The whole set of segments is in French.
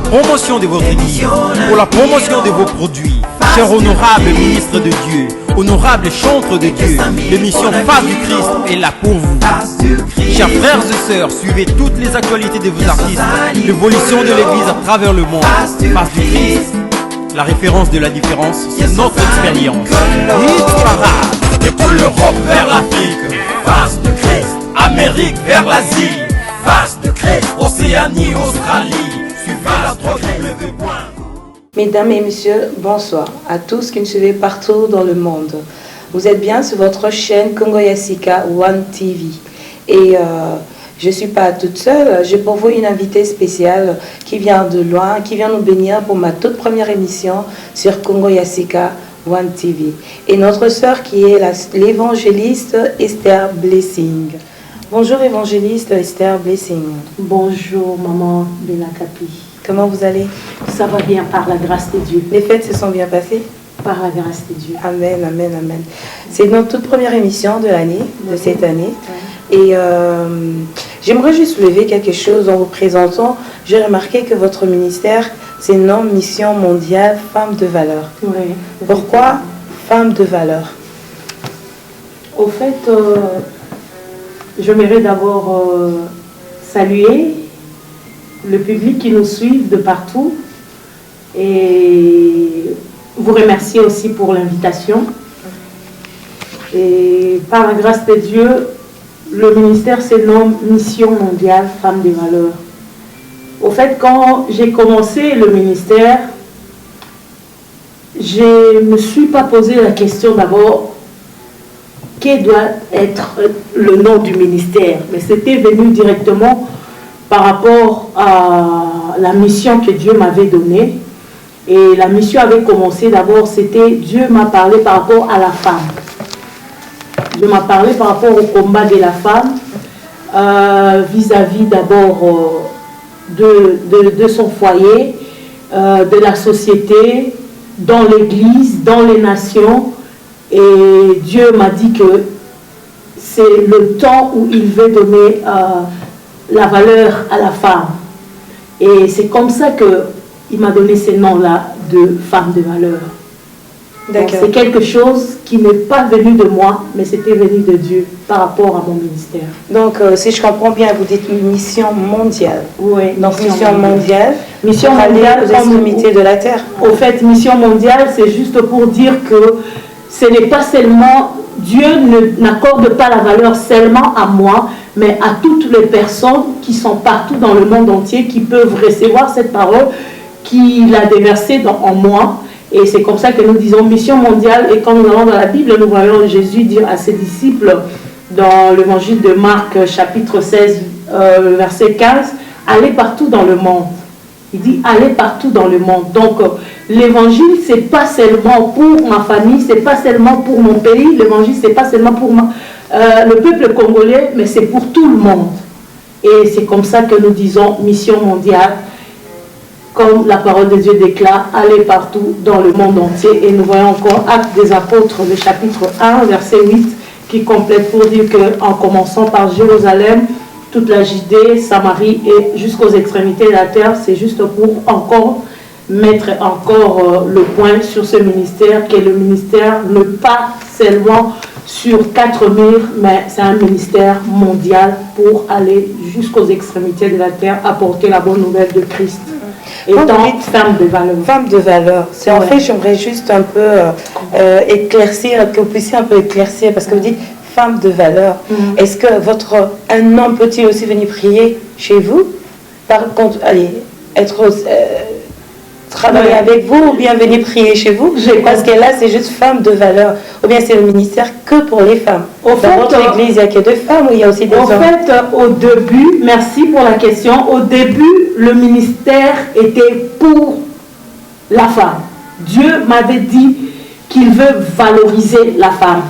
la promotion de votre église, pour la promotion de vos produits. Cher honorable ministre de Dieu, honorable chantre de Dieu, l'émission Face du Christ est là pour vous. Chers frères et sœurs, suivez toutes les actualités de vos artistes, l'évolution de l'église à travers le monde. Face du Christ, la référence de la différence, c'est notre expérience. Hit parade. Et pour l'Europe vers l'Afrique, Face du Christ, Amérique vers l'Asie, Face du Christ, Océanie, Australie, suivez la drogue. Mesdames et messieurs, bonsoir à tous qui nous suivent partout dans le monde. Vous êtes bien sur votre chaîne Congo Yassika One TV. Et je ne suis pas toute seule, j'ai pour vous une invitée spéciale qui vient de loin, qui vient nous bénir pour ma toute première émission sur Congo Yassika One TV. Et notre sœur qui est l'évangéliste Esther Blessing. Bonjour évangéliste Esther Blessing. Bonjour maman Benakapi. Comment vous allez? Ça va bien par la grâce de Dieu. Les fêtes se sont bien passées? Par la grâce de Dieu. Amen, amen, amen. C'est notre toute première émission de l'année, de cette année. Et j'aimerais juste lever quelque chose en vous présentant. J'ai remarqué que votre ministère, c'est nom Mission mondiale Femmes de valeur. Oui. Pourquoi Femmes de valeur? Au fait, j'aimerais d'abord saluer le public qui nous suit de partout et vous remercier aussi pour l'invitation. Et par la grâce de Dieu, le ministère se nomme Mission mondiale Femmes de valeur. Au fait, quand j'ai commencé le ministère, je ne me suis pas posé la question d'abord quel doit être le nom du ministère, mais c'était venu directement par rapport à la mission que Dieu m'avait donnée. Et la mission avait commencé d'abord, c'était Dieu m'a parlé par rapport à la femme. Dieu m'a parlé par rapport au combat de la femme, vis-à-vis d'abord de son foyer, de la société, dans l'église, dans les nations. Et Dieu m'a dit que c'est le temps où il veut donner la valeur à la femme. Et c'est comme ça qu'il m'a donné ces noms-là de femme de valeur. C'est quelque chose qui n'est pas venu de moi, mais c'était venu de Dieu par rapport à mon ministère. Donc, si je comprends bien, vous dites mission mondiale. Oui. Donc, mission mondiale. Mission mondiale aux extrémités de la terre. Au fait, mission mondiale, c'est juste pour dire que ce n'est pas seulement, Dieu n'accorde pas la valeur seulement à moi, mais à toutes les personnes qui sont partout dans le monde entier, qui peuvent recevoir cette parole qu'il a déversée en moi. Et c'est comme ça que nous disons mission mondiale. Et quand nous allons dans la Bible, nous voyons Jésus dire à ses disciples, dans l'évangile de Marc, chapitre 16, verset 15, « Allez partout dans le monde ». Il dit « Allez partout dans le monde ». Donc, l'évangile, ce n'est pas seulement pour ma famille, ce n'est pas seulement pour mon pays. L'évangile, ce n'est pas seulement pour le peuple congolais, mais c'est pour tout le monde. Et c'est comme ça que nous disons mission mondiale. Comme la parole de Dieu déclare, allez partout dans le monde entier. Et nous voyons encore Actes des Apôtres, le chapitre 1, verset 8, qui complète pour dire qu'en commençant par Jérusalem, toute la Judée, Samarie et jusqu'aux extrémités de la terre, c'est juste pour encore mettre encore le point sur ce ministère, que le ministère ne pas seulement sur 4 murs, mais c'est un ministère mondial pour aller jusqu'aux extrémités de la terre, apporter la bonne nouvelle de Christ. Étant femme de valeur. Femme de valeur. C'est en fait, j'aimerais juste un peu éclaircir, que vous puissiez un peu éclaircir, parce que vous dites femme de valeur. Est-ce que un homme peut-il aussi venir prier chez vous? Par contre, allez, travailler avec vous ou bien venir prier chez vous? Parce que là, c'est juste femme de valeur. Ou bien c'est le ministère que pour les femmes. Dans votre église, il n'y a que 2 femmes ou il y a aussi des hommes? En fait, au début, merci pour la question, au début, le ministère était pour la femme. Dieu m'avait dit qu'il veut valoriser la femme.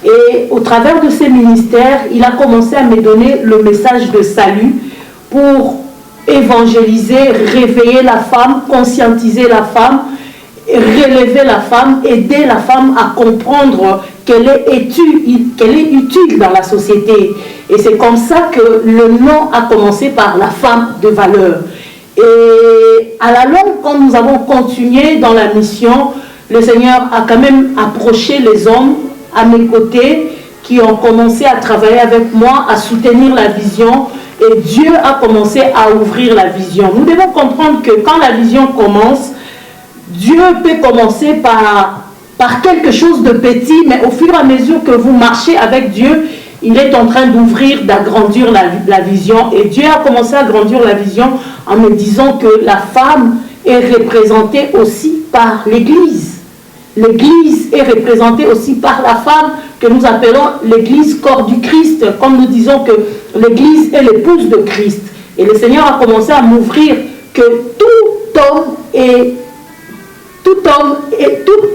Et au travers de ces ministères, il a commencé à me donner le message de salut pour évangéliser, réveiller la femme, conscientiser la femme, relever la femme, aider la femme à comprendre qu'elle est utile dans la société. Et c'est comme ça que le nom a commencé par la femme de valeur. Et à la longue, quand nous avons continué dans la mission, le Seigneur a quand même approché les hommes à mes côtés qui ont commencé à travailler avec moi, à soutenir la vision. Et Dieu a commencé à ouvrir la vision. Nous devons comprendre que quand la vision commence, Dieu peut commencer par quelque chose de petit, mais au fur et à mesure que vous marchez avec Dieu, il est en train d'ouvrir, d'agrandir la vision. Et Dieu a commencé à agrandir la vision en me disant que la femme est représentée aussi par l'Église. L'Église est représentée aussi par la femme que nous appelons l'Église corps du Christ, comme nous disons que l'Église est l'épouse de Christ. Et le Seigneur a commencé à m'ouvrir que tout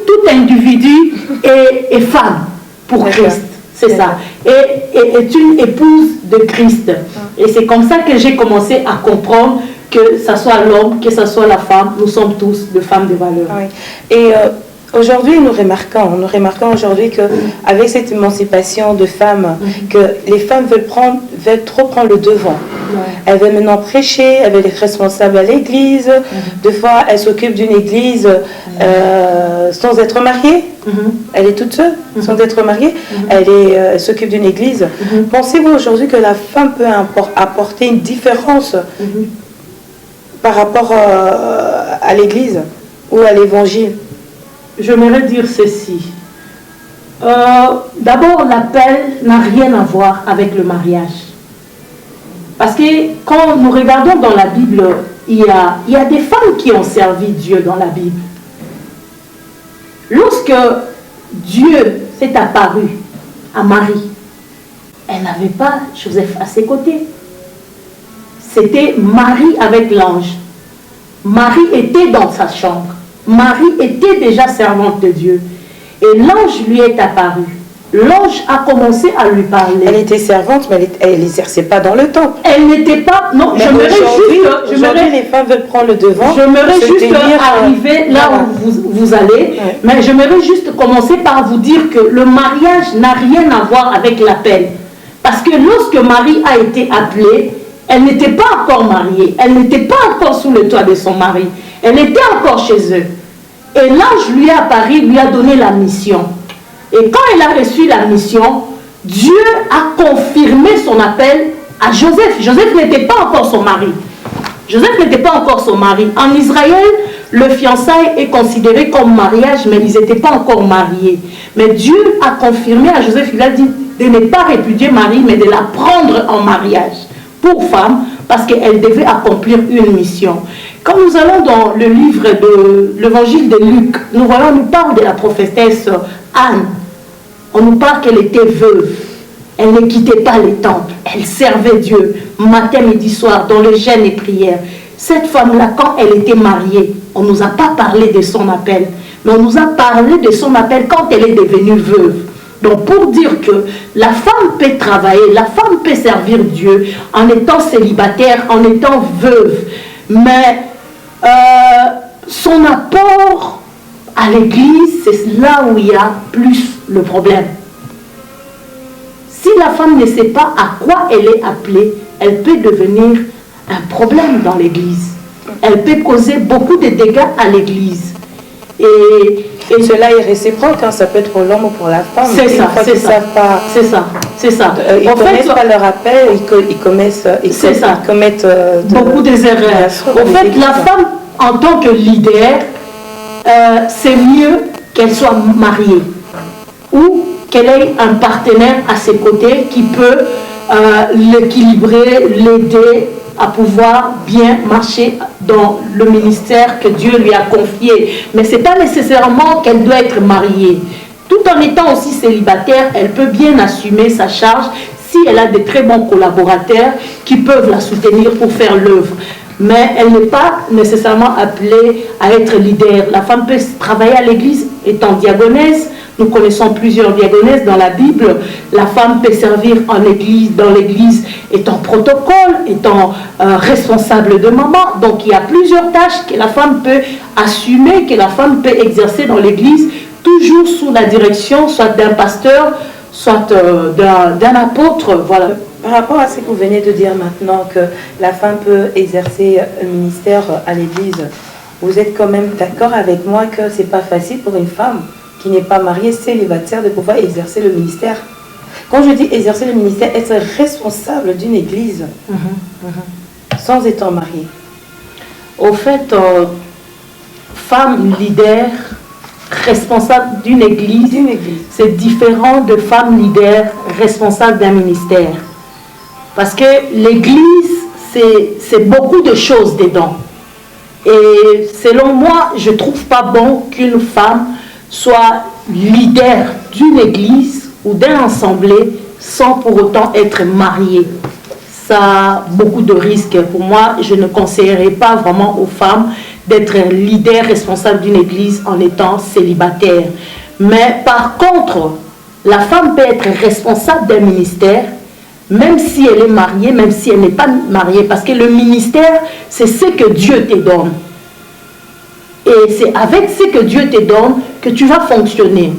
tout individu est femme pour Christ. C'est ça. Et est une épouse de Christ. Et c'est comme ça que j'ai commencé à comprendre que ce soit l'homme, que ce soit la femme, nous sommes tous des femmes de valeur. Oui. Et aujourd'hui, nous remarquons aujourd'hui qu'avec cette émancipation de femmes, que les femmes veulent trop prendre le devant. Elles veulent maintenant prêcher, elles veulent être responsables à l'église. Des fois, elles s'occupent d'une église sans être mariée. Elle est toute seule, sans être mariée. Elle s'occupe d'une église. Pensez-vous aujourd'hui que la femme peut apporter une différence par rapport à l'église ou à l'évangile? J'aimerais dire ceci. D'abord, l'appel n'a rien à voir avec le mariage. Parce que quand nous regardons dans la Bible, il y a des femmes qui ont servi Dieu dans la Bible. Lorsque Dieu s'est apparu à Marie, elle n'avait pas Joseph à ses côtés. C'était Marie avec l'ange. Marie était dans sa chambre. Marie était déjà servante de Dieu. Et l'ange lui est apparu. L'ange a commencé à lui parler. Elle était servante, mais elle n'exerçait pas dans le temple. Elle n'était pas... Non, j'aimerais juste... Aujourd'hui, les femmes veulent prendre le devant. J'aimerais juste arriver là où vous allez. Mais j'aimerais juste commencer par vous dire que le mariage n'a rien à voir avec l'appel. Parce que lorsque Marie a été appelée, elle n'était pas encore mariée. Elle n'était pas encore sous le toit de son mari. Elle était encore chez eux. Et l'ange lui est apparu, lui a donné la mission. Et quand elle a reçu la mission, Dieu a confirmé son appel à Joseph. Joseph n'était pas encore son mari. Joseph n'était pas encore son mari. En Israël, le fiançailles est considéré comme mariage, mais ils n'étaient pas encore mariés. Mais Dieu a confirmé à Joseph, il a dit de ne pas répudier Marie, mais de la prendre en mariage pour femme, parce qu'elle devait accomplir une mission. Quand nous allons dans le livre de l'évangile de Luc, nous parle de la prophétesse Anne. On nous parle qu'elle était veuve. Elle ne quittait pas les temples. Elle servait Dieu matin, midi, soir, dans les jeûnes et prières. Cette femme-là, quand elle était mariée, on ne nous a pas parlé de son appel, mais on nous a parlé de son appel quand elle est devenue veuve. Donc pour dire que la femme peut travailler, la femme peut servir Dieu en étant célibataire, en étant veuve. Mais son apport à l'église, c'est là où il y a plus le problème. Si la femme ne sait pas à quoi elle est appelée, elle peut devenir un problème dans l'église. Elle peut causer beaucoup de dégâts à l'église. Et cela est réciproque, hein, ça peut être pour l'homme ou pour la femme. C'est ça, c'est ça. C'est ça. Ils ne connaissent pas leur appel, ils commettent beaucoup d'erreurs. En fait, la femme, en tant que leader, c'est mieux qu'elle soit mariée ou qu'elle ait un partenaire à ses côtés qui peut l'équilibrer, l'aider à pouvoir bien marcher dans le ministère que Dieu lui a confié. Mais ce n'est pas nécessairement qu'elle doit être mariée. Tout en étant aussi célibataire, elle peut bien assumer sa charge si elle a de très bons collaborateurs qui peuvent la soutenir pour faire l'œuvre. Mais elle n'est pas nécessairement appelée à être leader. La femme peut travailler à l'église étant diaconesse. Nous connaissons plusieurs diaconesses dans la Bible. La femme peut servir en église, dans l'église étant protocole, étant responsable de maman. Donc il y a plusieurs tâches que la femme peut assumer, que la femme peut exercer dans l'église, toujours sous la direction soit d'un pasteur, soit d'un apôtre, voilà. Par rapport à ce que vous venez de dire maintenant, que la femme peut exercer un ministère à l'église, vous êtes quand même d'accord avec moi que c'est pas facile pour une femme qui n'est pas mariée, célibataire, de pouvoir exercer le ministère. Quand je dis exercer le ministère, être responsable d'une église sans étant mariée. Au fait, femme leader, responsable d'une église, c'est différent de femme leader, responsable d'un ministère. Parce que l'église, c'est beaucoup de choses dedans. Et selon moi, je ne trouve pas bon qu'une femme soit leader d'une église ou d'un assemblée sans pour autant être mariée. Ça a beaucoup de risques. Pour moi, je ne conseillerais pas vraiment aux femmes d'être leader responsable d'une église en étant célibataire. Mais par contre, la femme peut être responsable d'un ministère, même si elle est mariée, même si elle n'est pas mariée, parce que le ministère, c'est ce que Dieu te donne. Et c'est avec ce que Dieu te donne que tu vas fonctionner.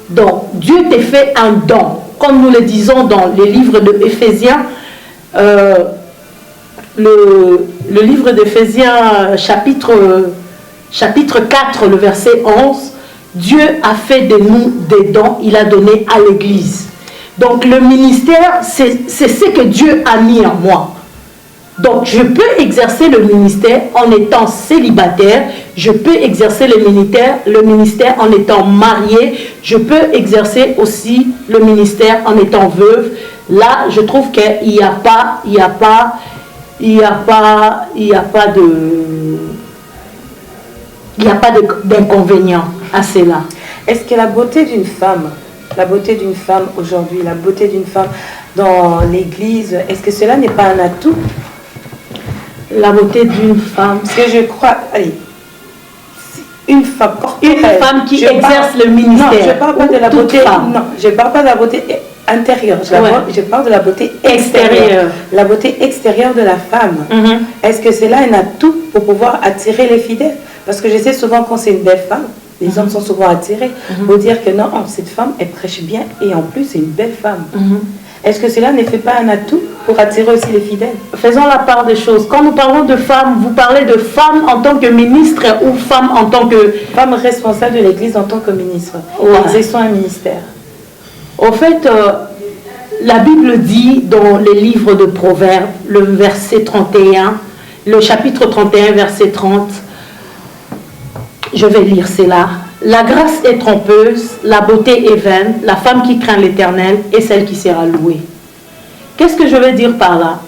Donc, Dieu te fait un don. Comme nous le disons dans les livres de Éphésiens, le livre d'Éphésiens, chapitre 4, le verset 11, Dieu a fait de nous des dons, il a donné à l'Église. Donc le ministère, c'est ce que Dieu a mis en moi. Donc je peux exercer le ministère en étant célibataire, je peux exercer le ministère en étant marié, je peux exercer aussi le ministère en étant veuve. Là, je trouve qu'il n'y a pas d'inconvénient à cela. Est-ce que la beauté d'une femme aujourd'hui, la beauté d'une femme dans l'église, est-ce que cela n'est pas un atout? La beauté d'une femme. Parce que je crois, allez, une femme qui exerce le ministère. Non, je ne parle pas de la beauté. Non, je ne parle pas de la beauté intérieure. Je parle de la beauté extérieure. La beauté extérieure de la femme. Est-ce que c'est là un atout pour pouvoir attirer les fidèles? Parce que je sais souvent quand c'est une belle femme, les hommes sont souvent attirés pour dire que non, cette femme, elle prêche bien et en plus, c'est une belle femme. Est-ce que cela ne fait pas un atout pour attirer aussi les fidèles? Faisons la part des choses. Quand nous parlons de femmes, vous parlez de femmes en tant que ministre ou femmes en tant que... Femme responsable de l'Église en tant que ministre. Exerçant un ministère. Au fait, la Bible dit dans les livres de Proverbes, le verset 31, le chapitre 31, verset 30, je vais lire cela. La grâce est trompeuse, la beauté est vaine, la femme qui craint l'Éternel est celle qui sera louée. Qu'est-ce que je veux dire par là?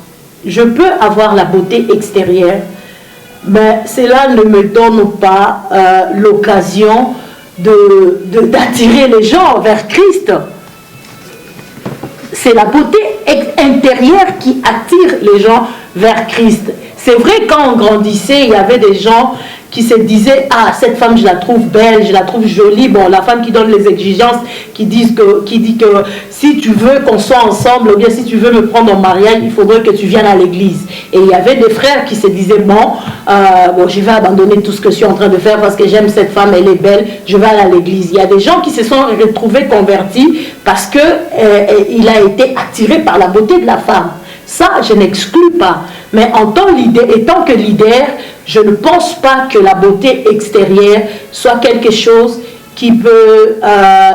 Je peux avoir la beauté extérieure, mais cela ne me donne pas l'occasion d'attirer les gens vers Christ. C'est la beauté intérieure qui attire les gens vers Christ. C'est vrai, quand on grandissait, il y avait des gens qui se disaient, ah, cette femme, je la trouve belle, je la trouve jolie. Bon, la femme qui donne les exigences, qui dit que si tu veux qu'on soit ensemble, ou bien si tu veux me prendre en mariage, il faudrait que tu viennes à l'église. Et il y avait des frères qui se disaient, bon, je vais abandonner tout ce que je suis en train de faire parce que j'aime cette femme, elle est belle, je vais aller à l'église. Il y a des gens qui se sont retrouvés convertis parce qu'il a été attiré par la beauté de la femme. Ça, je n'exclus pas. Mais en tant que leader, je ne pense pas que la beauté extérieure soit quelque chose qui peut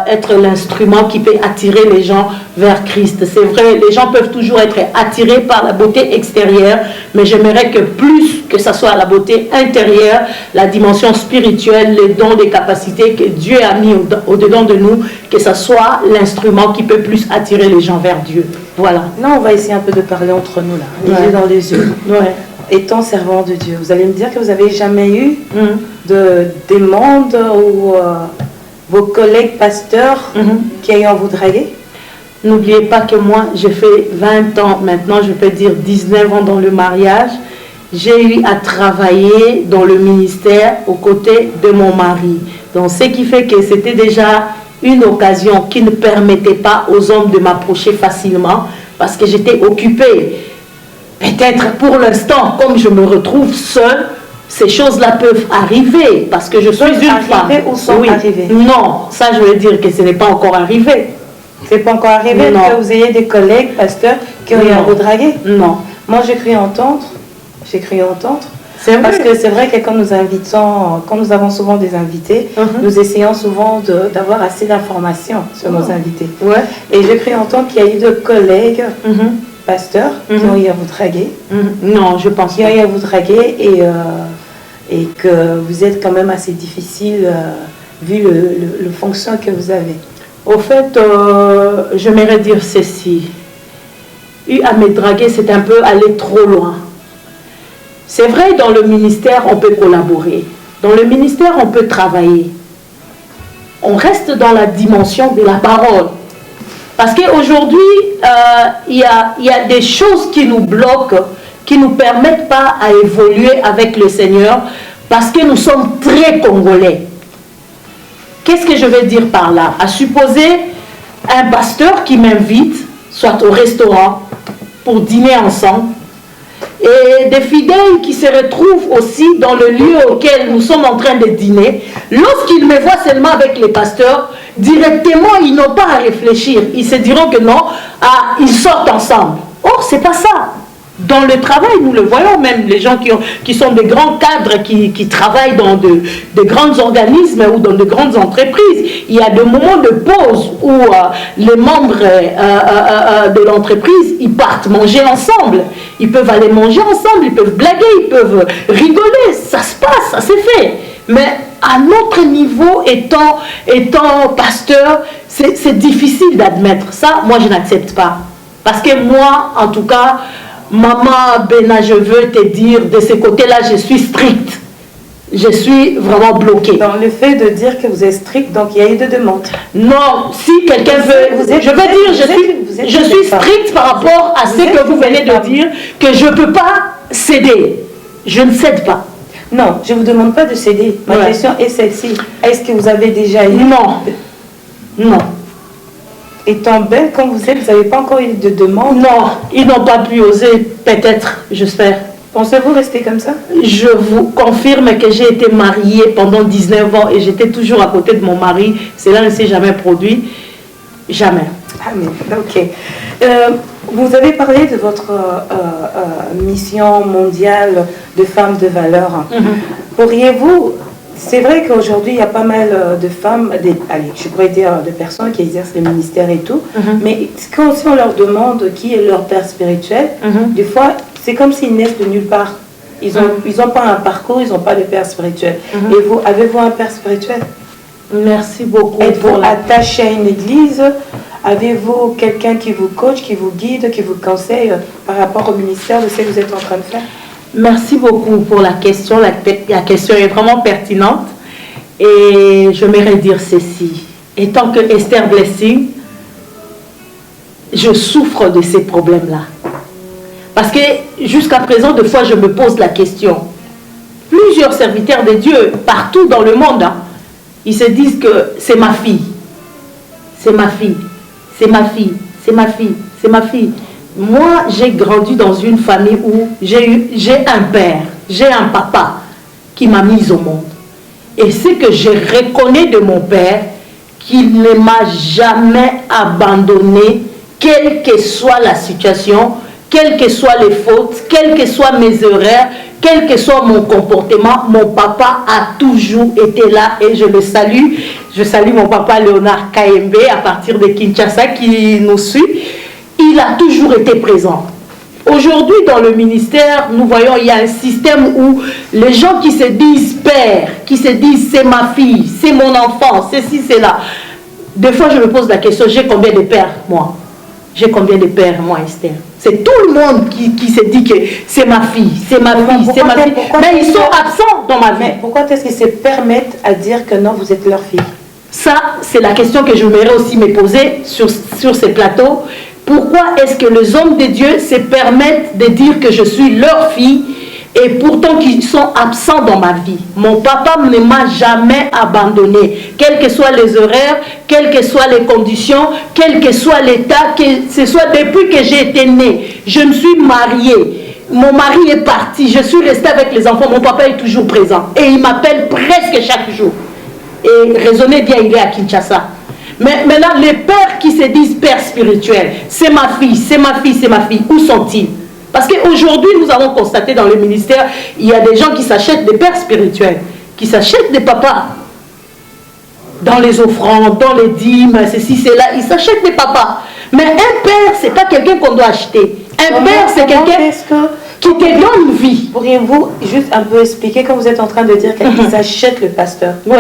être l'instrument qui peut attirer les gens vers Christ. C'est vrai, les gens peuvent toujours être attirés par la beauté extérieure, mais j'aimerais que plus que ce soit la beauté intérieure, la dimension spirituelle, les dons, les capacités que Dieu a mis au-dedans de nous, que ce soit l'instrument qui peut plus attirer les gens vers Dieu. Voilà. Là, on va essayer un peu de parler entre nous, là, les yeux dans les yeux. Étant servant de Dieu, vous allez me dire que vous n'avez jamais eu de demande ou vos collègues pasteurs qui ayant vous draguer? N'oubliez pas que moi, j'ai fait 20 ans, maintenant je peux dire 19 ans dans le mariage. J'ai eu à travailler dans le ministère aux côtés de mon mari. Donc ce qui fait que c'était déjà une occasion qui ne permettait pas aux hommes de m'approcher facilement parce que j'étais occupée. Peut-être pour l'instant, comme je me retrouve seule, ces choses-là peuvent arriver parce que je suis une femme. Ou sont arrivées? Non, ça je veux dire que ce n'est pas encore arrivé. C'est pas encore arrivé Non. que vous ayez des collègues, pasteurs, qui ont eu à vous draguer? Non. Moi, j'ai cru entendre. C'est vrai. Parce que c'est vrai que quand nous avons souvent des invités, nous essayons souvent d'avoir assez d'informations sur nos invités. Ouais. Et j'ai cru entendre qu'il y a eu de collègues, pasteurs, qui ont eu à vous draguer. Non, je pense Qui ont eu à vous draguer et que vous êtes quand même assez difficile vu le fonction que vous avez. Au fait, j'aimerais dire ceci. Eu à me draguer, c'est un peu aller trop loin. C'est vrai, dans le ministère, on peut collaborer. Dans le ministère, on peut travailler. On reste dans la dimension de la parole. Parce qu'aujourd'hui, il y a des choses qui nous bloquent, qui ne nous permettent pas à évoluer avec le Seigneur, parce que nous sommes très congolais. Qu'est-ce que je veux dire par là? À supposer un pasteur qui m'invite, soit au restaurant, pour dîner ensemble, et des fidèles qui se retrouvent aussi dans le lieu auquel nous sommes en train de dîner, lorsqu'ils me voient seulement avec les pasteurs, directement ils n'ont pas à réfléchir. Ils se diront que non, ils sortent ensemble. Or, c'est pas ça. Dans le travail, nous le voyons, même les gens qui sont des grands cadres, qui travaillent dans de grands organismes ou dans de grandes entreprises. Il y a des moments de pause où les membres de l'entreprise, ils partent manger ensemble. Ils peuvent aller manger ensemble, ils peuvent blaguer, ils peuvent rigoler. Ça se passe, ça s'est fait. Mais à notre niveau, étant pasteur, c'est difficile d'admettre. Ça, moi, je n'accepte pas. Parce que moi, en tout cas, Maman Bena, je veux te dire, de ce côté-là, je suis stricte. Je suis vraiment bloquée. Dans le fait de dire que vous êtes strict, donc il y a eu de demandes. Non, si quelqu'un veut... Je suis stricte par rapport à ce que vous venez de dire, que je ne peux pas céder. Je ne cède pas. Non, je ne vous demande pas de céder. Ma question est celle-ci. Est-ce que vous avez déjà eu... Non. Étant belle comme vous êtes, vous n'avez pas encore eu de demande? Non, ils n'ont pas pu oser, peut-être, j'espère. Pensez-vous rester comme ça? Je vous confirme que j'ai été mariée pendant 19 ans et j'étais toujours à côté de mon mari. Cela ne s'est jamais produit. Jamais. Ah mais, ok. Vous avez parlé de votre mission mondiale de femmes de valeur. Pourriez-vous... C'est vrai qu'aujourd'hui, il y a pas mal de femmes, je pourrais dire de personnes qui exercent le ministère et tout, mais quand on leur demande qui est leur père spirituel, des fois, c'est comme s'ils naissent de nulle part. Ils n'ont pas un parcours, ils n'ont pas de père spirituel. Et vous, avez-vous un père spirituel? Merci beaucoup. Êtes-vous attaché à une église? Avez-vous quelqu'un qui vous coach, qui vous guide, qui vous conseille par rapport au ministère de ce que vous êtes en train de faire? Merci beaucoup pour la question. La question est vraiment pertinente. Et j'aimerais dire ceci. Étant que Esther Blessing, je souffre de ces problèmes-là. Parce que jusqu'à présent, des fois, je me pose la question. Plusieurs serviteurs de Dieu, partout dans le monde, ils se disent que c'est ma fille. C'est ma fille. C'est ma fille. C'est ma fille. C'est ma fille. Moi, j'ai grandi dans une famille où j'ai un père, j'ai un papa qui m'a mise au monde. Et ce que je reconnais de mon père, qu'il ne m'a jamais abandonné, quelle que soit la situation, quelles que soient les fautes, quelles que soient mes erreurs, quel que soit mon comportement, mon papa a toujours été là et je le salue. Je salue mon papa Léonard Kaembe à partir de Kinshasa qui nous suit. Il a toujours été présent. Aujourd'hui, dans le ministère, nous voyons il y a un système où les gens qui se disent père, qui se disent c'est ma fille, c'est mon enfant, ceci, c'est là. Des fois, je me pose la question, j'ai combien de pères, moi? J'ai combien de pères, moi, Esther? C'est tout le monde qui se dit que c'est ma fille, c'est ma fille, c'est ma fille. Mais ils sont absents dans ma vie. Mais pourquoi est-ce qu'ils se permettent à dire que non, vous êtes leur fille? Ça, c'est la question que je voudrais aussi me poser sur ces plateaux. Pourquoi est-ce que les hommes de Dieu se permettent de dire que je suis leur fille et pourtant qu'ils sont absents dans ma vie? Mon papa ne m'a jamais abandonné, quelles que soient les horaires, quelles que soient les conditions, quel que soit l'état, que ce soit depuis que j'ai été née. Je me suis mariée, mon mari est parti, je suis restée avec les enfants, mon papa est toujours présent et il m'appelle presque chaque jour. Et raisonnez bien, il est à Kinshasa. Mais maintenant, les pères qui se disent pères spirituels, c'est ma fille, c'est ma fille, c'est ma fille, où sont-ils? Parce qu'aujourd'hui, nous avons constaté dans le ministère, il y a des gens qui s'achètent des pères spirituels, qui s'achètent des papas. Dans les offrandes, dans les dîmes, ceci, cela, ils s'achètent des papas. Mais un père, c'est pas quelqu'un qu'on doit acheter. Un père, c'est quelqu'un qui te donne vie. Pourriez-vous juste un peu expliquer quand vous êtes en train de dire qu'ils achètent le pasteur? Oui,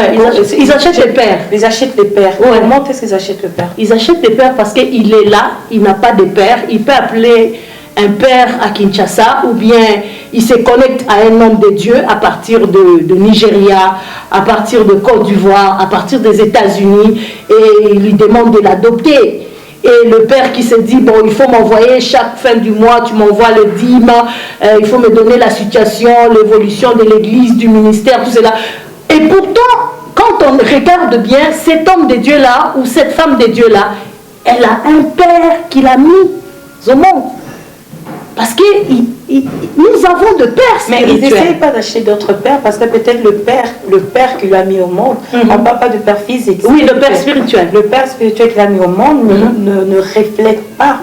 ils achètent les pères. Ils achètent les pères. Ouais. Comment est-ce qu'ils achètent le père? Ils achètent les pères parce qu'il est là, il n'a pas de père. Il peut appeler un père à Kinshasa ou bien il se connecte à un homme de Dieu à partir de Nigeria, à partir de Côte d'Ivoire, à partir des États-Unis et il lui demande de l'adopter. Et le père qui se dit, bon, il faut m'envoyer chaque fin du mois, tu m'envoies le dîme, il faut me donner la situation, l'évolution de l'église, du ministère, tout cela. Et pourtant, quand on regarde bien, cet homme de Dieu-là, ou cette femme de Dieu-là, elle a un père qui l'a mis au monde. Parce que nous avons de pères spirituels. Mais ils n'essayent pas d'acheter d'autres pères parce que peut-être le père qui l'a mis au monde, on ne parle pas de père physique. Oui, le père spirituel. Le père spirituel qui l'a mis au monde ne reflète pas.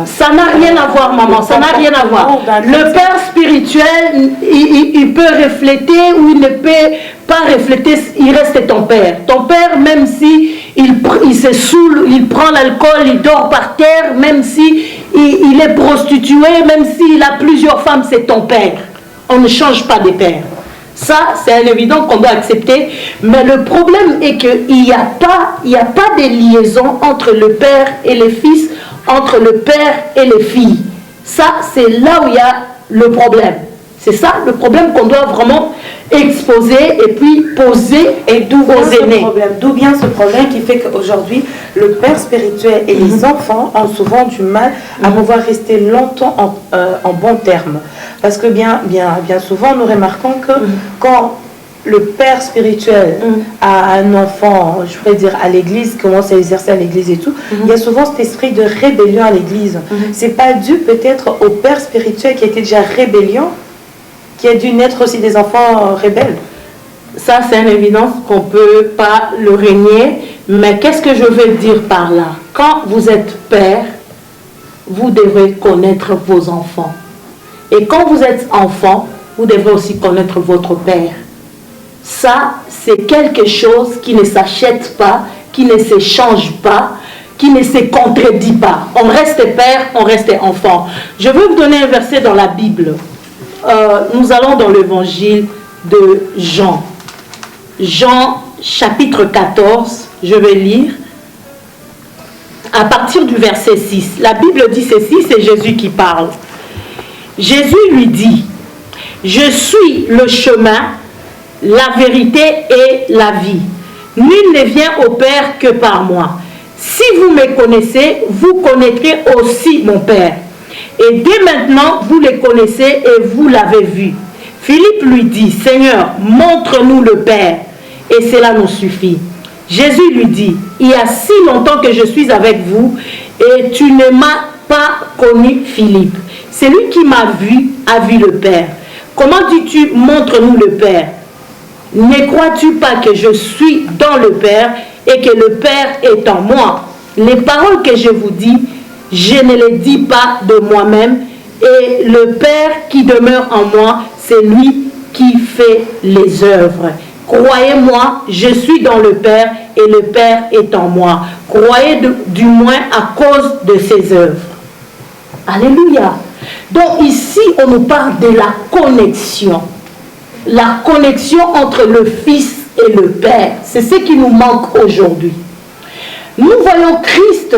Ça n'a rien à voir, maman, ça n'a rien à voir. Le père spirituel, il peut refléter ou il ne peut pas refléter, il reste ton père. Ton père, même si il se saoule, il prend l'alcool, il dort par terre, même si il est prostitué, même s'il a plusieurs femmes, c'est ton père. On ne change pas de père. Ça, c'est un évident qu'on doit accepter. Mais le problème est qu'il n'y a pas de liaison entre le père et les fils, entre le père et les filles. Ça, c'est là où il y a le problème. C'est ça le problème qu'on doit vraiment exposer et puis poser aux aînés. D'où vient ce problème qui fait qu'aujourd'hui, le père spirituel et les enfants ont souvent du mal à pouvoir rester longtemps en bons termes. Parce que bien souvent, nous remarquons que quand le père spirituel a un enfant, je pourrais dire à l'église, commence à exercer à l'église et tout, il y a souvent cet esprit de rébellion à l'église. C'est pas dû peut-être au père spirituel qui était déjà rébellion, qui a dû naître aussi des enfants rebelles. Ça, c'est une évidence qu'on ne peut pas le régner. Mais qu'est-ce que je veux dire par là? Quand vous êtes père, vous devez connaître vos enfants. Et quand vous êtes enfant, vous devrez aussi connaître votre père. Ça, c'est quelque chose qui ne s'achète pas, qui ne se change pas, qui ne se contredit pas. On reste père, on reste enfant. Je veux vous donner un verset dans la Bible. Nous allons dans l'évangile de Jean. Jean chapitre 14, je vais lire à partir du verset 6. La Bible dit ceci, c'est Jésus qui parle. Jésus lui dit, je suis le chemin, la vérité et la vie. Nul ne vient au Père que par moi. Si vous me connaissez, vous connaîtrez aussi mon Père. Et dès maintenant, vous le connaissez et vous l'avez vu. Philippe lui dit, Seigneur, montre-nous le Père, et cela nous suffit. Jésus lui dit, il y a si longtemps que je suis avec vous, et tu ne m'as pas connu, Philippe. Celui qui m'a vu a vu le Père. Comment dis-tu, montre-nous le Père? Ne crois-tu pas que je suis dans le Père et que le Père est en moi? Les paroles que je vous dis, je ne les dis pas de moi-même, et le Père qui demeure en moi, c'est lui qui fait les œuvres. Croyez-moi, je suis dans le Père et le Père est en moi. Croyez du moins à cause de ses œuvres. Alléluia. Donc ici, on nous parle de la connexion. La connexion entre le Fils et le Père. C'est ce qui nous manque aujourd'hui. Nous voyons Christ,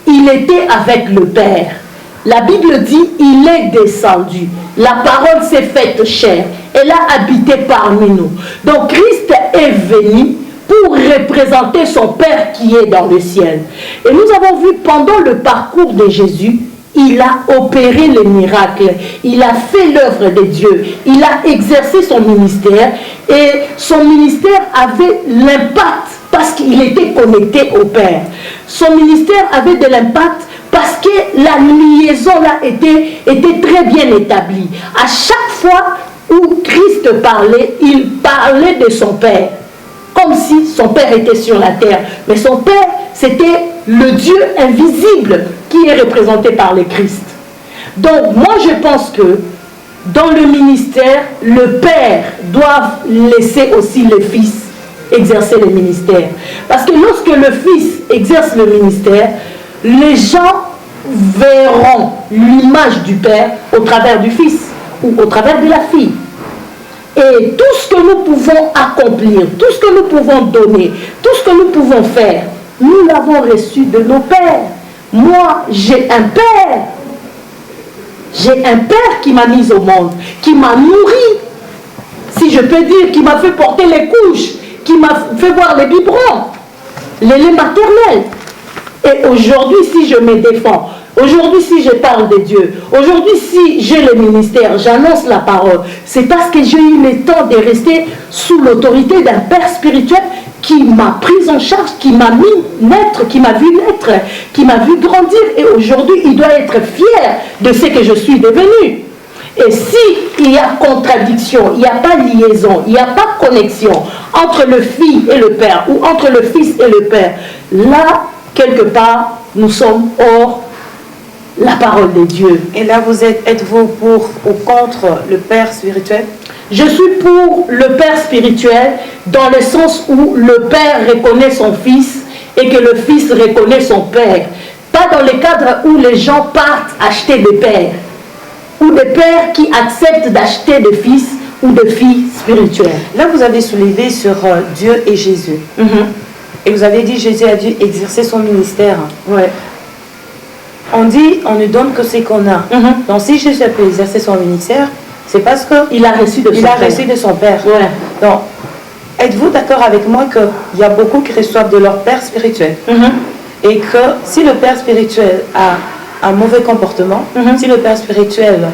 il était avec le Père. La Bible dit, il est descendu. La parole s'est faite chair. Elle a habité parmi nous. Donc Christ est venu pour représenter son Père qui est dans le ciel. Et nous avons vu pendant le parcours de Jésus, il a opéré les miracles, il a fait l'œuvre de Dieu, il a exercé son ministère et son ministère avait l'impact parce qu'il était connecté au Père. Son ministère avait de l'impact parce que la liaison là était très bien établie. À chaque fois où Christ parlait, il parlait de son Père. Quand comme si son Père était sur la terre. Mais son Père, c'était le Dieu invisible qui est représenté par le Christ. Donc, moi, je pense que dans le ministère, le Père doit laisser aussi le Fils exercer le ministère. Parce que lorsque le Fils exerce le ministère, les gens verront l'image du Père au travers du Fils ou au travers de la fille. Et tout ce que nous pouvons accomplir, tout ce que nous pouvons donner, tout ce que nous pouvons faire, nous l'avons reçu de nos pères. Moi, j'ai un Père. J'ai un Père qui m'a mise au monde, qui m'a nourri, si je peux dire, qui m'a fait porter les couches, qui m'a fait voir les biberons, les laits maternels. Et aujourd'hui, si je me défends, aujourd'hui, si je parle de Dieu, aujourd'hui, si j'ai le ministère, j'annonce la parole, c'est parce que j'ai eu le temps de rester sous l'autorité d'un Père spirituel qui m'a prise en charge, qui m'a mis naître, qui m'a vu naître, qui m'a vu grandir. Et aujourd'hui, il doit être fier de ce que je suis devenue. Et s'il y a contradiction, il n'y a pas liaison, il n'y a pas connexion entre le Fils et le Père, ou entre le Fils et le Père, là, quelque part, nous sommes hors la parole de Dieu. Et là, êtes-vous pour ou contre le Père spirituel? Je suis pour le Père spirituel dans le sens où le Père reconnaît son Fils et que le Fils reconnaît son Père. Pas dans le cadre où les gens partent acheter des pères ou des pères qui acceptent d'acheter des fils ou des filles spirituelles. Là, vous avez soulevé sur Dieu et Jésus. Et vous avez dit Jésus a dû exercer son ministère. Ouais. On dit on ne donne que ce qu'on a. Donc si Jésus a pu exercer son ministère, c'est parce qu'il a reçu de son Père. Ouais. Donc, êtes-vous d'accord avec moi qu'il y a beaucoup qui reçoivent de leur Père spirituel et que si le Père spirituel a un mauvais comportement, si le Père spirituel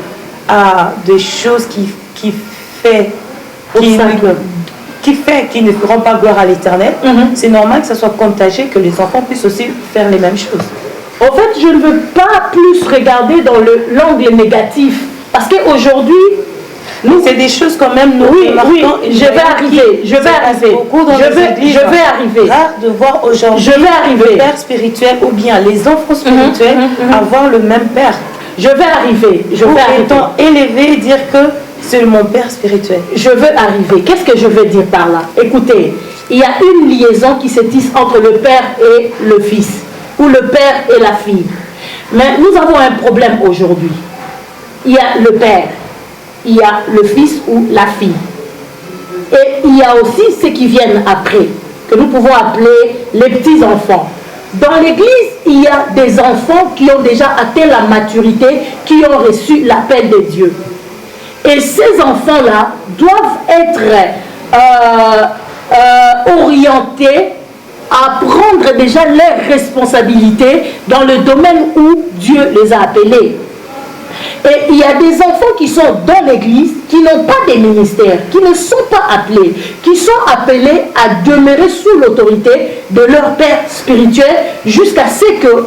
a des choses qui fait qu'ils ne feront pas gloire à l'Éternel, c'est normal que ça soit contagieux, que les enfants puissent aussi faire les mêmes choses. En fait, je ne veux pas plus regarder dans l'angle négatif. Parce qu'aujourd'hui, c'est des choses quand même nous. Oui, je vais arriver. Je vais arriver. Rare de voir aujourd'hui le Père spirituel ou bien les enfants spirituels avoir le même Père. Je vais arriver. Étant élevé et dire que c'est mon Père spirituel. Je veux arriver. Qu'est-ce que je veux dire par là? Écoutez, il y a une liaison qui se tisse entre le Père et le Fils, ou le Père et la fille. Mais nous avons un problème aujourd'hui. Il y a le Père, il y a le Fils ou la fille. Et il y a aussi ceux qui viennent après, que nous pouvons appeler les petits-enfants. Dans l'Église, il y a des enfants qui ont déjà atteint la maturité, qui ont reçu l'appel de Dieu. Et ces enfants-là doivent être orientés à prendre déjà leurs responsabilités dans le domaine où Dieu les a appelés. Et il y a des enfants qui sont dans l'église, qui n'ont pas de ministère, qui ne sont pas appelés, qui sont appelés à demeurer sous l'autorité de leur Père spirituel jusqu'à ce que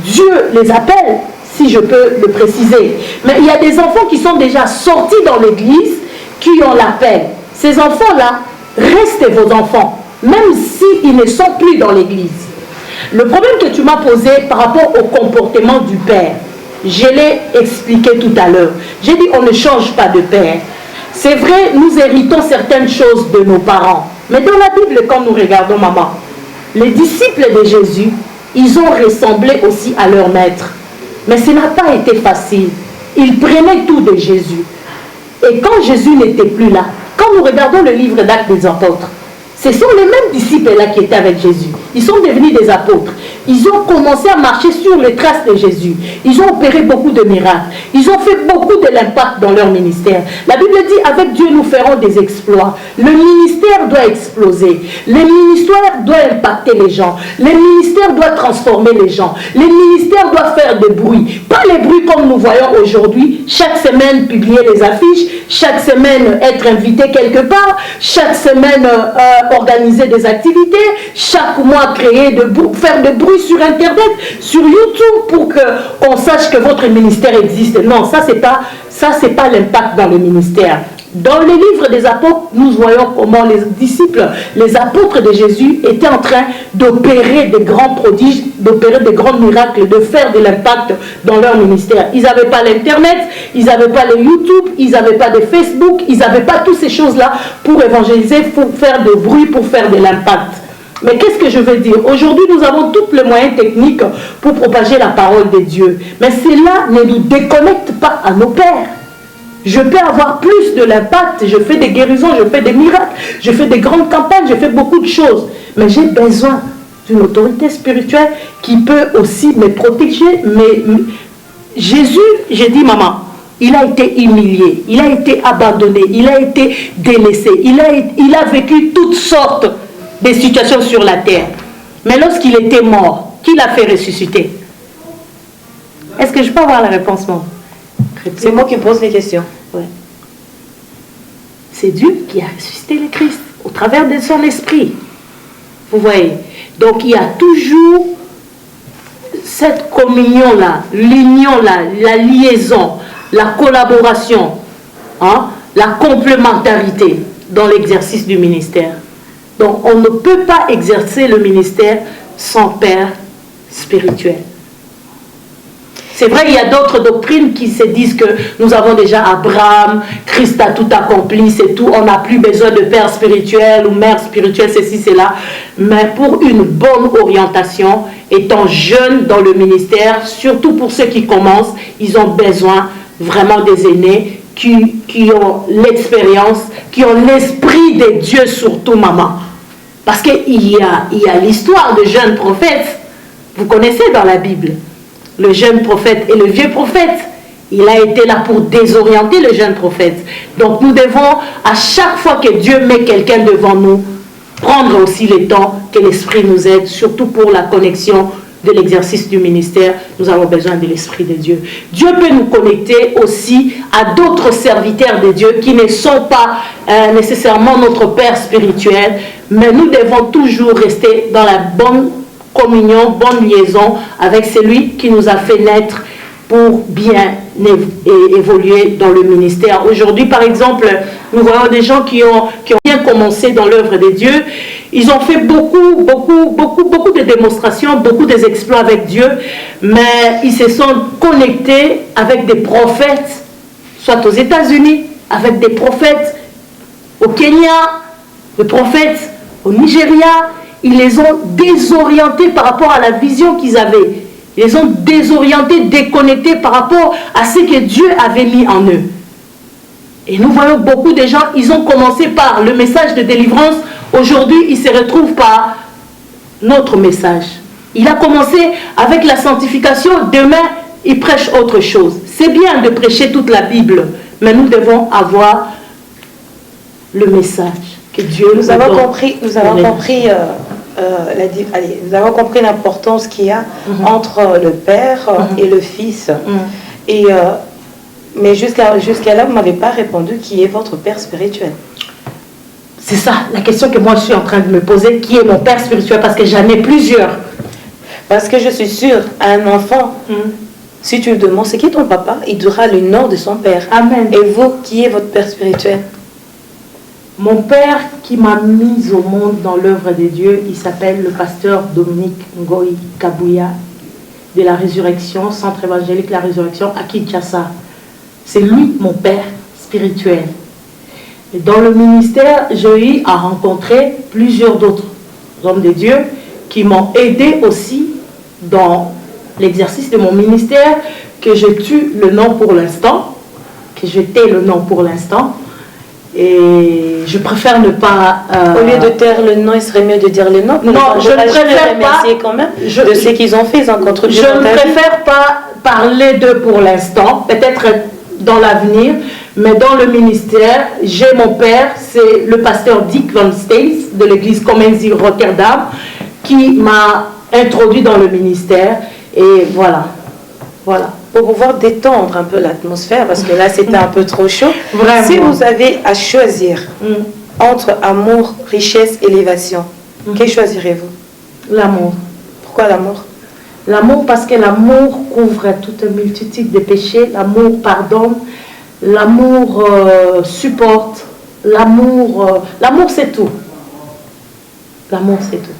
Dieu les appelle, si je peux le préciser. Mais il y a des enfants qui sont déjà sortis dans l'église, qui ont l'appel. Ces enfants-là, restez vos enfants, même s'ils ne sont plus dans l'église. Le problème que tu m'as posé par rapport au comportement du Père, je l'ai expliqué tout à l'heure. J'ai dit on ne change pas de Père. C'est vrai, nous héritons certaines choses de nos parents. Mais dans la Bible, quand nous regardons maman, les disciples de Jésus, ils ont ressemblé aussi à leur maître. Mais ce n'a pas été facile. Ils prenaient tout de Jésus. Et quand Jésus n'était plus là, quand nous regardons le livre d'Actes des Apôtres, ce sont les mêmes disciples-là qui étaient avec Jésus. Ils sont devenus des apôtres. Ils ont commencé à marcher sur les traces de Jésus. Ils ont opéré beaucoup de miracles. Ils ont fait beaucoup de l'impact dans leur ministère. La Bible dit, avec Dieu, nous ferons des exploits. Le ministère doit exploser. Le ministère doit impacter les gens. Le ministère doit transformer les gens. Le ministère doit faire des bruits. Pas les bruits comme nous voyons aujourd'hui. Chaque semaine, publier les affiches. Chaque semaine, être invité quelque part. Chaque semaine, organiser des activités, chaque mois faire de bruit sur Internet, sur YouTube pour qu'on sache que votre ministère existe. Non, ça c'est pas l'impact dans le ministère. Dans les livres des apôtres, nous voyons comment les disciples, les apôtres de Jésus étaient en train d'opérer des grands prodiges, d'opérer des grands miracles, de faire de l'impact dans leur ministère. Ils n'avaient pas l'Internet, ils n'avaient pas le YouTube, ils n'avaient pas de Facebook, ils n'avaient pas toutes ces choses-là pour évangéliser, pour faire de bruit, pour faire de l'impact. Mais qu'est-ce que je veux dire? Aujourd'hui, nous avons tous les moyens techniques pour propager la parole de Dieu. Mais cela ne nous déconnecte pas à nos pères. Je peux avoir plus de l'impact, je fais des guérisons, je fais des miracles, je fais des grandes campagnes, je fais beaucoup de choses. Mais j'ai besoin d'une autorité spirituelle qui peut aussi me protéger. Mais Jésus, j'ai dit, maman, il a été humilié, il a été abandonné, il a été délaissé, il a vécu toutes sortes de situations sur la terre. Mais lorsqu'il était mort, qui l'a fait ressusciter? Est-ce que je peux avoir la réponse, moi? C'est moi qui pose les questions. Ouais. C'est Dieu qui a ressuscité le Christ au travers de son esprit. Vous voyez? Donc il y a toujours cette communion-là, l'union-là, la liaison, la collaboration, hein, la complémentarité dans l'exercice du ministère. Donc on ne peut pas exercer le ministère sans père spirituel. C'est vrai, il y a d'autres doctrines qui se disent que nous avons déjà Abraham, Christ a tout accompli, c'est tout, on n'a plus besoin de père spirituel ou mère spirituelle, ceci, cela. Mais pour une bonne orientation, étant jeune dans le ministère, surtout pour ceux qui commencent, ils ont besoin vraiment des aînés qui ont l'expérience, qui ont l'esprit de Dieu surtout, maman. Parce qu'il y a l'histoire de jeunes prophètes, vous connaissez dans la Bible. Le jeune prophète et le vieux prophète, il a été là pour désorienter le jeune prophète. Donc nous devons, à chaque fois que Dieu met quelqu'un devant nous, prendre aussi le temps que l'Esprit nous aide, surtout pour la connexion de l'exercice du ministère. Nous avons besoin de l'Esprit de Dieu. Dieu peut nous connecter aussi à d'autres serviteurs de Dieu qui ne sont pas nécessairement notre Père spirituel, mais nous devons toujours rester dans la bonne communion, bonne liaison avec celui qui nous a fait naître pour bien évoluer dans le ministère. Aujourd'hui, par exemple, nous voyons des gens qui ont bien commencé dans l'œuvre de Dieu. Ils ont fait beaucoup de démonstrations, beaucoup d'exploits avec Dieu, mais ils se sont connectés avec des prophètes, soit aux États-Unis, avec des prophètes au Kenya, des prophètes au Nigeria. Ils les ont désorientés par rapport à la vision qu'ils avaient. Ils les ont désorientés, déconnectés par rapport à ce que Dieu avait mis en eux. Et nous voyons beaucoup de gens, ils ont commencé par le message de délivrance. Aujourd'hui, ils se retrouvent par notre message. Il a commencé avec la sanctification. Demain, il prêche autre chose. C'est bien de prêcher toute la Bible, mais nous devons avoir le message que Dieu nous a donné. Nous avons compris l'importance qu'il y a entre le Père et le Fils. Mais jusqu'à là, vous ne m'avez pas répondu qui est votre Père spirituel. C'est ça, la question que moi je suis en train de me poser, qui est mon Père spirituel, parce que j'en ai plusieurs. Parce que je suis sûre, à un enfant, si tu lui demandes c'est qui ton papa, il dira le nom de son Père. Amen. Et vous, qui est votre Père spirituel? Mon père qui m'a mise au monde dans l'œuvre de Dieu, il s'appelle le pasteur Dominique Ngoï Kabouya de la Résurrection, Centre évangélique La Résurrection à Kinshasa. C'est lui mon père spirituel. Et dans le ministère, j'ai eu à rencontrer plusieurs d'autres hommes de Dieu qui m'ont aidé aussi dans l'exercice de mon ministère, que je tue le nom pour l'instant, que je tais le nom pour l'instant. Et je préfère ne pas... Au lieu de taire le nom, il serait mieux de dire le nom. Non, je ne préfère pas... quand même de ce qu'ils ont fait, ils ont contribué. Je ne préfère pas parler d'eux pour l'instant, peut-être dans l'avenir, mais dans le ministère, j'ai mon père, c'est le pasteur Dick Van Staes de l'église Comenzi Rotterdam, qui m'a introduit dans le ministère. Et voilà. Pour pouvoir détendre un peu l'atmosphère, parce que là c'était un peu trop chaud. Vraiment. Si vous avez à choisir entre amour, richesse, élévation, que choisirez-vous? L'amour. Pourquoi l'amour? L'amour parce que l'amour couvre toute multitude de péchés, l'amour pardonne, L'amour supporte. L'amour c'est tout. L'amour c'est tout.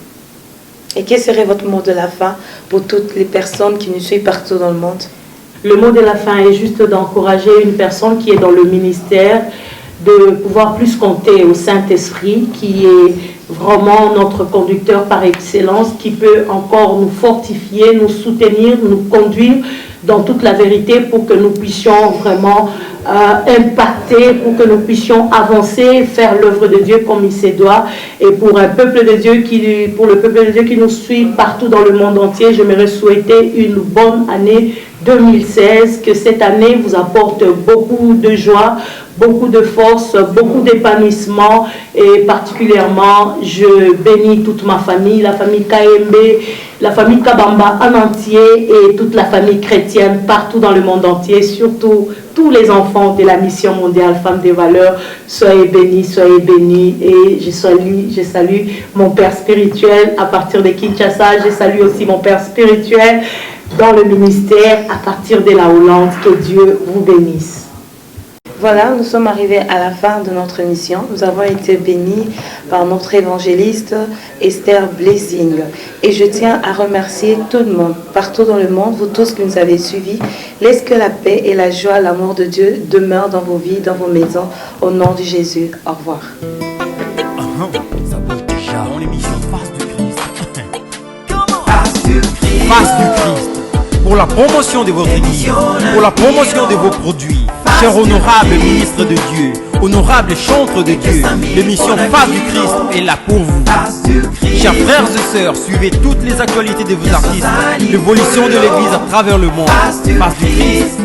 Et quel serait votre mot de la fin pour toutes les personnes qui nous suivent partout dans le monde? Le mot de la fin est juste d'encourager une personne qui est dans le ministère de pouvoir plus compter au Saint-Esprit, qui est vraiment notre conducteur par excellence, qui peut encore nous fortifier, nous soutenir, nous conduire dans toute la vérité pour que nous puissions vraiment impacter, pour que nous puissions avancer, faire l'œuvre de Dieu comme il se doit. Et pour un peuple de Dieu pour le peuple de Dieu qui nous suit partout dans le monde entier, j'aimerais souhaiter une bonne année 2016, que cette année vous apporte beaucoup de joie, beaucoup de force, beaucoup d'épanouissement, et particulièrement je bénis toute ma famille, la famille KMB, la famille Kabamba en entier et toute la famille chrétienne partout dans le monde entier, surtout tous les enfants de la mission mondiale Femmes des Valeurs. Soyez bénis, et je salue mon père spirituel à partir de Kinshasa, je salue aussi mon père spirituel dans le ministère à partir de la Hollande. Que Dieu vous bénisse. Voilà, nous sommes arrivés à la fin de notre émission. Nous avons été bénis par notre évangéliste Esther Blessing. Et je tiens à remercier tout le monde, partout dans le monde, vous tous qui nous avez suivis. Laisse que la paix et la joie, l'amour de Dieu demeurent dans vos vies, dans vos maisons. Au nom de Jésus, au revoir. Dans l'émission Face du Christ. Face du Christ. Pour la promotion de votre église, pour la promotion de vos produits, cher honorable ministre de Dieu, honorable chantre de Dieu, l'émission Face du Christ est là pour vous. Chers frères et sœurs, suivez toutes les actualités de vos artistes, l'évolution de l'église à travers le monde. Face du Christ,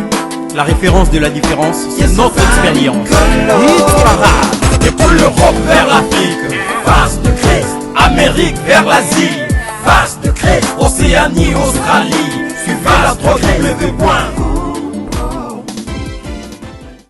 la référence de la différence, c'est notre expérience. Et pour l'Europe vers l'Afrique, face de Christ. Amérique vers l'Asie, face de Christ. Océanie, Australie, suivez la 3W.